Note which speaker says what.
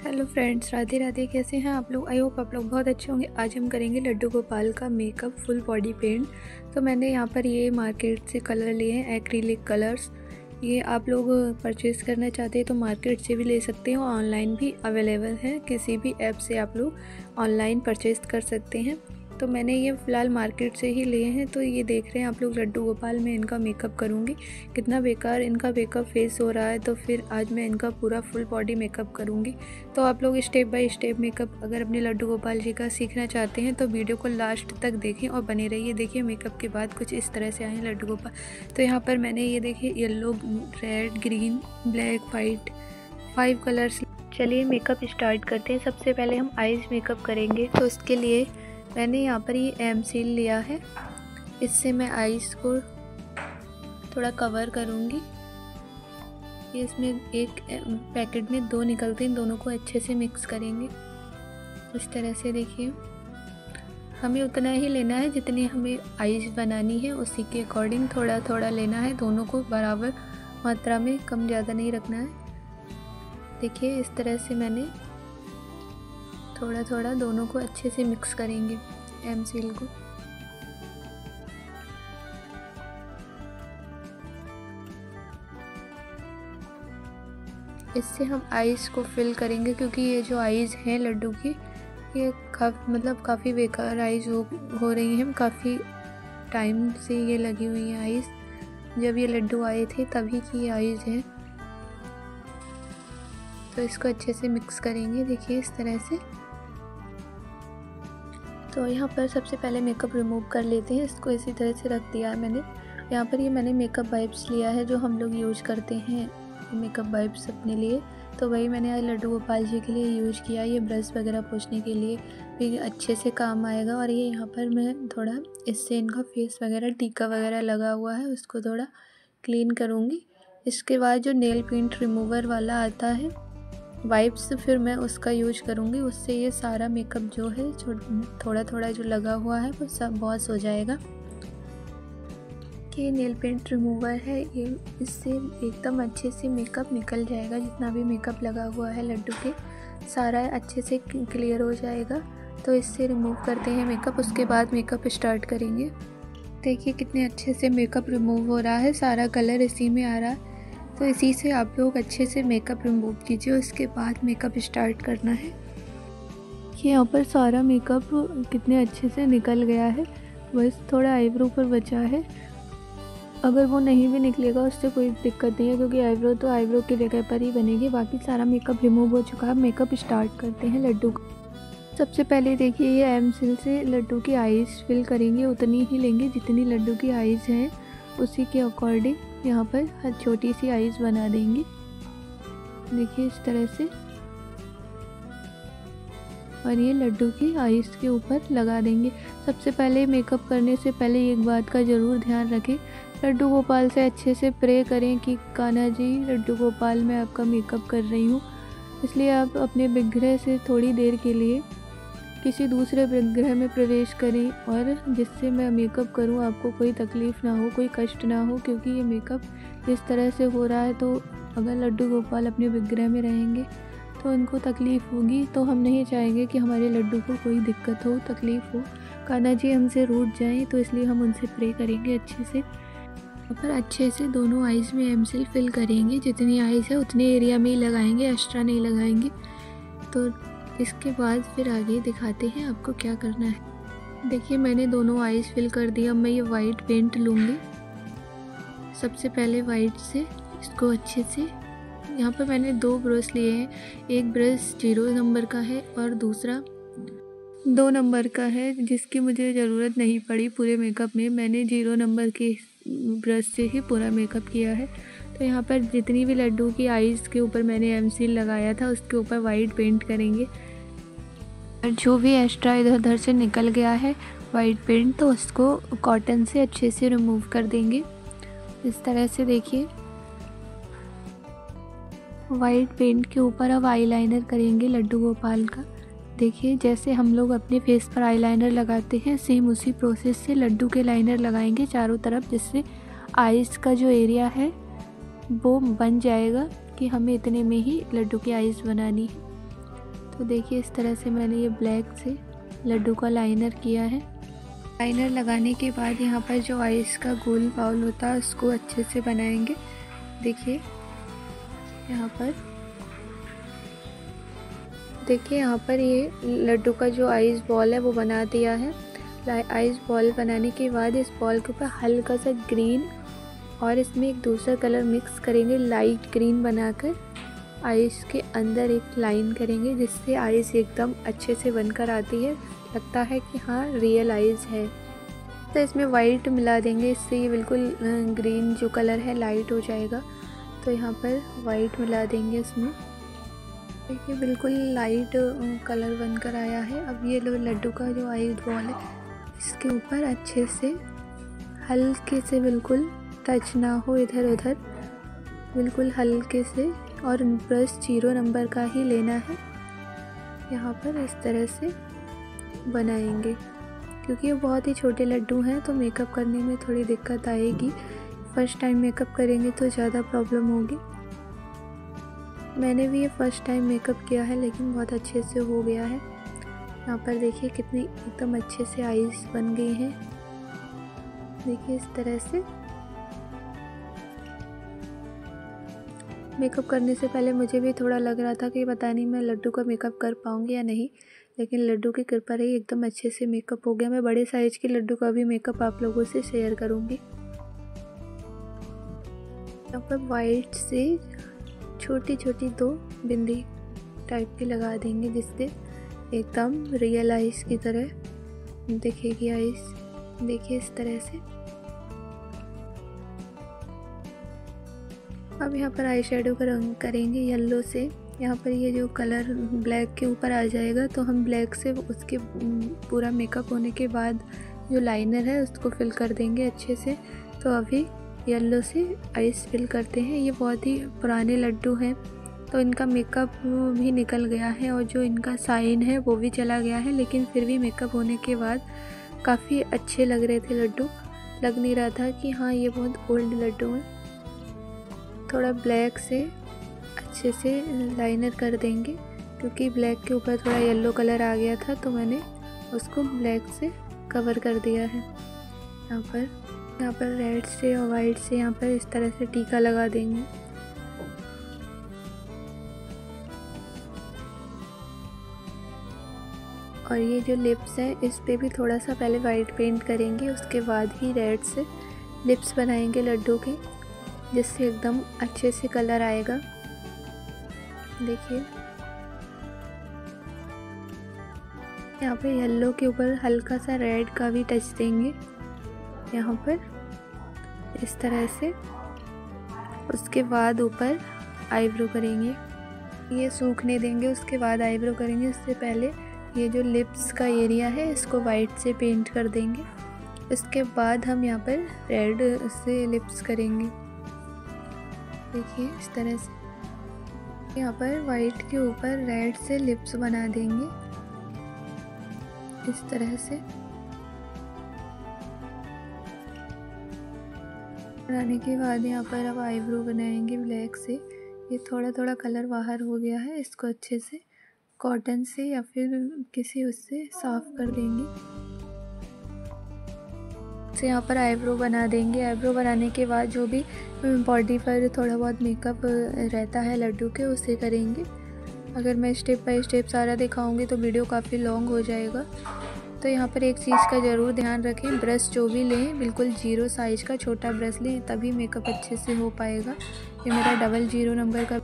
Speaker 1: Hello friends, Radhe Radhe. कैसे हैं आप लोग? आई होप आप लोग बहुत अच्छे होंगे। आज हम करेंगे लड्डू गोपाल का मेकअप फुल बॉडी पेंट। तो मैंने यहाँ पर ये मार्केट से कलर लिए हैं, एक्रिलिक कलर्स। ये आप लोग परचेज़ करना चाहते हैं तो मार्केट से भी ले सकते हो, ऑनलाइन भी अवेलेबल है। किसी भी ऐप से आप लोग ऑनलाइन परचेज़ कर सकते हैं। तो मैंने ये फ़िलहाल मार्केट से ही लिए हैं। तो ये देख रहे हैं आप लोग लड्डू गोपाल में इनका मेकअप करूँगी। कितना बेकार इनका मेकअप फेस हो रहा है, तो फिर आज मैं इनका पूरा फुल बॉडी मेकअप करूँगी। तो आप लोग स्टेप बाय स्टेप मेकअप अगर अपने लड्डू गोपाल जी का सीखना चाहते हैं तो वीडियो को लास्ट तक देखें और बने रहिए। देखिए मेकअप के बाद कुछ इस तरह से आए हैं लड्डू गोपाल। तो यहाँ पर मैंने ये देखिए yellow, red, green, black, white 5 colours. चलिए मेकअप स्टार्ट करते हैं। सबसे पहले हम आईज़ मेकअप करेंगे। तो इसके लिए मैंने यहाँ पर ये एमसील लिया है। इससे मैं आईज़ को थोड़ा कवर करूँगी। ये इसमें एक पैकेट में 2 निकलते हैं, दोनों को अच्छे से मिक्स करेंगे इस तरह से। देखिए हमें उतना ही लेना है जितनी हमें आईज़ बनानी है, उसी के अकॉर्डिंग थोड़ा थोड़ा लेना है। दोनों को बराबर मात्रा में, कम ज़्यादा नहीं रखना है। देखिए इस तरह से मैंने थोड़ा थोड़ा दोनों को अच्छे से मिक्स करेंगे एमसील को। इससे हम आईज़ को फिल करेंगे, क्योंकि ये जो आईज़ हैं लड्डू की, ये काफ़ी बेकार आईज़ हो रही हैं। काफ़ी टाइम से ये लगी हुई हैं आईज़। जब ये लड्डू आए थे तभी की ये आईज़ हैं। तो इसको अच्छे से मिक्स करेंगे, देखिए इस तरह से। तो यहाँ पर सबसे पहले मेकअप रिमूव कर लेते हैं। इसको इसी तरह से रख दिया है मैंने। यहाँ पर ये मैंने मेकअप वाइप्स लिया है, जो हम लोग यूज करते हैं मेकअप वाइप्स अपने लिए। तो वही मैंने आज लड्डू गोपाल जी के लिए यूज किया। ये ब्रश वगैरह पोंछने के लिए भी अच्छे से काम आएगा। और ये यहाँ पर मैं थोड़ा इससे इनका फेस वगैरह, टीका वगैरह लगा हुआ है, उसको थोड़ा क्लीन करूँगी। इसके बाद जो नेल पेंट रिमूवर वाला आता है वाइप्स, फिर मैं उसका यूज करूँगी। उससे ये सारा मेकअप जो है थोड़ा थोड़ा जो लगा हुआ है वो सब वॉश हो जाएगा। कि नेल पेंट रिमूवर है ये, इससे एकदम अच्छे से मेकअप निकल जाएगा। जितना भी मेकअप लगा हुआ है लड्डू के, सारा अच्छे से क्लियर हो जाएगा। तो इससे रिमूव करते हैं मेकअप, उसके बाद मेकअप स्टार्ट करेंगे। देखिए कितने अच्छे से मेकअप रिमूव हो रहा है, सारा कलर इसी में आ रहा है। तो इसी से आप लोग अच्छे से मेकअप रिमूव कीजिए, उसके बाद मेकअप स्टार्ट करना है। कि यहाँ पर सारा मेकअप कितने अच्छे से निकल गया है, बस थोड़ा आईब्रो पर बचा है। अगर वो नहीं भी निकलेगा उससे कोई दिक्कत नहीं है, क्योंकि आईब्रो तो आईब्रो की जगह पर ही बनेगी। बाकी सारा मेकअप रिमूव हो चुका है। मेकअप स्टार्ट करते हैं लड्डू का। सबसे पहले देखिए ये एमसील से लड्डू की आईज़ फिल करेंगे। उतनी ही लेंगे जितनी लड्डू की आईज़ हैं, उसी के अकॉर्डिंग यहाँ पर छोटी सी आईज़ बना देंगे। देखिए इस तरह से। और ये लड्डू की आईज़ के ऊपर लगा देंगे। सबसे पहले मेकअप करने से पहले एक बात का ज़रूर ध्यान रखें, लड्डू गोपाल से अच्छे से प्रे करें कि कान्हा जी, लड्डू गोपाल मैं आपका मेकअप कर रही हूँ, इसलिए आप अपने विग्रह से थोड़ी देर के लिए किसी दूसरे विग्रह में प्रवेश करें, और जिससे मैं मेकअप करूं आपको कोई तकलीफ़ ना हो, कोई कष्ट ना हो। क्योंकि ये मेकअप इस तरह से हो रहा है, तो अगर लड्डू गोपाल अपने विग्रह में रहेंगे तो उनको तकलीफ़ होगी। तो हम नहीं चाहेंगे कि हमारे लड्डू को कोई दिक्कत हो, तकलीफ़ हो, कान्हा जी हमसे रूठ जाएं। तो इसलिए हम उनसे प्रे करेंगे अच्छे से। पर अच्छे से दोनों आईज़ में एमसील फिल करेंगे। जितनी आईज़ है उतने एरिया में ही लगाएंगे, एक्स्ट्रा नहीं लगाएंगे। तो इसके बाद फिर आगे दिखाते हैं आपको क्या करना है। देखिए मैंने दोनों आईज़ फिल कर दिया। मैं ये वाइट पेंट लूँगी। सबसे पहले वाइट से इसको अच्छे से, यहाँ पर मैंने 2 ब्रश लिए हैं। एक ब्रश 0 नंबर का है और दूसरा 2 नंबर का है, जिसकी मुझे ज़रूरत नहीं पड़ी पूरे मेकअप में। मैंने 0 नंबर के ब्रश से ही पूरा मेकअप किया है। तो यहाँ पर जितनी भी लड्डू की आईज़ के ऊपर मैंने एमसील लगाया था, उसके ऊपर वाइट पेंट करेंगे। और जो भी एक्स्ट्रा इधर उधर से निकल गया है वाइट पेंट, तो उसको कॉटन से अच्छे से रिमूव कर देंगे इस तरह से। देखिए वाइट पेंट के ऊपर अब आईलाइनर करेंगे लड्डू गोपाल का। देखिए जैसे हम लोग अपने फेस पर आईलाइनर लगाते हैं, सेम उसी प्रोसेस से लड्डू के लाइनर लगाएंगे चारों तरफ, जिससे आईज़ का जो एरिया है वो बन जाएगा कि हमें इतने में ही लड्डू की आईज़ बनानी है। तो देखिए इस तरह से मैंने ये ब्लैक से लड्डू का लाइनर किया है। लाइनर लगाने के बाद यहाँ पर जो आइस का गोल बाउल होता है उसको अच्छे से बनाएंगे। देखिए यहाँ पर ये लड्डू का जो आइस बॉल है वो बना दिया है। आइस बॉल बनाने के बाद इस बॉल के ऊपर हल्का सा ग्रीन और इसमें एक दूसरा कलर मिक्स करेंगे, लाइट ग्रीन बनाकर आइस के अंदर एक लाइन करेंगे, जिससे आइस एकदम अच्छे से बनकर आती है, लगता है कि हाँ रियल आइस है। तो इसमें वाइट मिला देंगे, इससे ये बिल्कुल ग्रीन जो कलर है लाइट हो जाएगा। तो यहाँ पर वाइट मिला देंगे इसमें। देखिए बिल्कुल लाइट कलर बनकर आया है। अब ये लड्डू का जो आइस बॉल है इसके ऊपर अच्छे से हल्के से, बिल्कुल टच ना हो इधर उधर, बिल्कुल हल्के से, और ब्रश 0 नंबर का ही लेना है। यहाँ पर इस तरह से बनाएंगे। क्योंकि ये बहुत ही छोटे लड्डू हैं तो मेकअप करने में थोड़ी दिक्कत आएगी। फर्स्ट टाइम मेकअप करेंगे तो ज़्यादा प्रॉब्लम होगी। मैंने भी ये फर्स्ट टाइम मेकअप किया है लेकिन बहुत अच्छे से हो गया है। यहाँ पर देखिए कितनी एकदम अच्छे से आईज बन गई हैं। देखिए इस तरह से। मेकअप करने से पहले मुझे भी थोड़ा लग रहा था कि पता नहीं मैं लड्डू का मेकअप कर पाऊँगी या नहीं, लेकिन लड्डू की कृपा रही, एकदम अच्छे से मेकअप हो गया। मैं बड़े साइज़ के लड्डू का भी मेकअप आप लोगों से शेयर करूँगी। यहाँ पर वाइट से छोटी छोटी 2 बिंदी टाइप की लगा देंगे, जिससे एकदम रियल आइस की तरह दिखेगी आइस। देखिए इस तरह से। अब यहाँ पर आई शेडो का रंग करेंगे येलो से। यहाँ पर ये जो कलर ब्लैक के ऊपर आ जाएगा तो हम ब्लैक से उसके पूरा मेकअप होने के बाद जो लाइनर है उसको फिल कर देंगे अच्छे से। तो अभी येलो से आइस फिल करते हैं। ये बहुत ही पुराने लड्डू हैं तो इनका मेकअप भी निकल गया है और जो इनका साइन है वो भी चला गया है, लेकिन फिर भी मेकअप होने के बाद काफ़ी अच्छे लग रहे थे लड्डू। लग नहीं रहा था कि हाँ ये बहुत ओल्ड लड्डू हैं। थोड़ा ब्लैक से अच्छे से लाइनर कर देंगे, क्योंकि ब्लैक के ऊपर थोड़ा येलो कलर आ गया था तो मैंने उसको ब्लैक से कवर कर दिया है। यहाँ पर रेड से और वाइट से यहाँ पर इस तरह से टीका लगा देंगे। और ये जो लिप्स हैं इस पे भी थोड़ा सा पहले वाइट पेंट करेंगे, उसके बाद ही रेड से लिप्स बनाएंगे लड्डू के, जिससे एकदम अच्छे से कलर आएगा। देखिए यहाँ पे येलो के ऊपर हल्का सा रेड का भी टच देंगे यहाँ पर इस तरह से। उसके बाद ऊपर आईब्रो करेंगे, ये सूखने देंगे, उसके बाद आईब्रो करेंगे। उससे पहले ये जो लिप्स का एरिया है इसको वाइट से पेंट कर देंगे। इसके बाद हम यहाँ पर रेड से लिप्स करेंगे। देखिए इस तरह से यहाँ पर वाइट के ऊपर रेड से लिप्स बना देंगे इस तरह से। बनाने के बाद यहाँ पर अब आईब्रो बनाएंगे ब्लैक से। ये थोड़ा थोड़ा कलर बाहर हो गया है, इसको अच्छे से कॉटन से या फिर किसी उससे साफ कर देंगे। से यहाँ पर आईब्रो बना देंगे। आईब्रो बनाने के बाद जो भी बॉडी पर थोड़ा बहुत मेकअप रहता है लड्डू के उसे करेंगे। अगर मैं स्टेप बाय स्टेप सारा दिखाऊंगी तो वीडियो काफ़ी लॉन्ग हो जाएगा। तो यहाँ पर एक चीज़ का ज़रूर ध्यान रखें, ब्रश जो भी लें बिल्कुल 0 साइज़ का छोटा ब्रश लें, तभी मेकअप अच्छे से हो पाएगा। ये मेरा 00 नंबर का